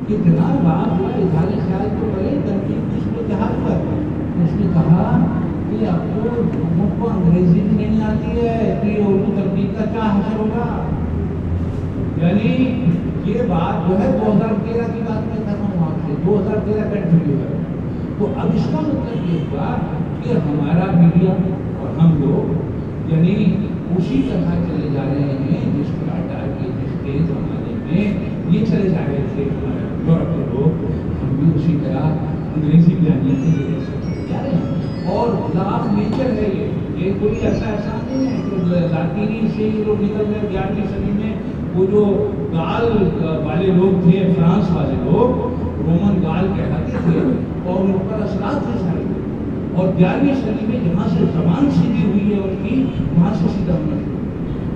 کہ جناب آپ جو ہے اظہار خیال تو کریں تنقید کی صورتحال پر. اس نے کہا کہ اب تو لوگوں کو انگریزی بھی نہیں آتی ہے تو یہ اردو تنقید کا کیا حشر ہوگا. یعنی یہ بات جو ہے 2013 کی بات میں کر رہا ہوں آپ سے, 2013 کا انٹرویو ہے. تو اب اس کا مطلب یہ ہوا کہ ہمارا میڈیا اور ہم لوگ یعنی اسی طرح چلے جا رہے ہیں جس طرح جس کے زمانے میں یہ چلے جا رہے تھے یورپ کے لوگ, ہم بھی اسی طرح انگریزی جاننے کے لیے جا رہے ہیں. اور لاف نیچر ہے یہ کوئی ایسا نہیں ہے کہ لاطینی سے ہی لوگ نکل گئے. 11ویں صدی میں وہ جو گال والے لوگ تھے, فرانس والے لوگ, رومن گال کہلاتے تھے, اور ان پر اثرات تھے سارے. اور 11ویں صدی میں جہاں سے زبان سیدھی ہوئی ہے ان کی, وہاں سے سیدھا ہونا شروع.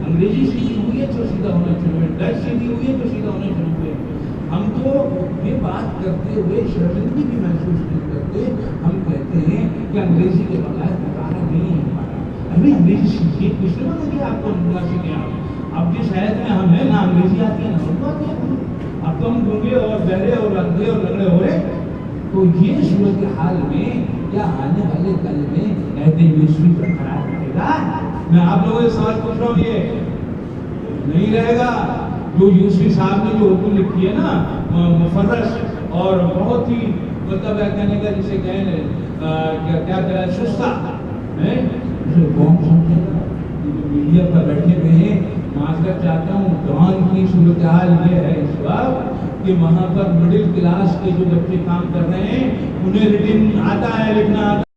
انگریزی سیدھی ہوئی ہے تو سیدھا ہونا شروع ہے, ڈچ سیدھی ہوئی ہے تو سیدھا ہونا شروع ہوئے. ہم تو یہ بات کرتے ہوئے شرمندگی بھی محسوس نہیں کرتے. ہم کہتے ہیں کہ انگریزی کے بغیر گزارا نہیں ہے ہمارا. ابھی انگریزی سیکھیے, کس نے بنا دیا آپ کو انگریزی سیکھیں. اب جس شہر میں ہم ہیں نہ انگریزی آتی ہے نہ اردو آتی ہے. اب تو ہم گونگے اور بہرے اور اندھے اور لنگڑے ہو رہے. تو یہ صورت حال میں کیا آنے والے کل میں عہد یوسفی برقرار رہے گا؟ میں آپ لوگوں سے سوال پوچھ رہا ہوں, یہ نہیں رہے گا. جو یوسفی صاحب نے جو اردو لکھی ہے نا, مفرش اور بہت ہی مطلب ہے کہنے کا جسے کہیں کیا کرا سستا ہے, اسے کون سمجھے گا؟ میڈیا پر بیٹھے ہوئے ہیں. معذرت چاہتا ہوں, ڈان کی صورتحال یہ ہے اس وقت کہ وہاں پر مڈل کلاس کے جو بچے کام کر رہے ہیں انہیں ریٹن آتا ہے, لکھنا آتا ہے.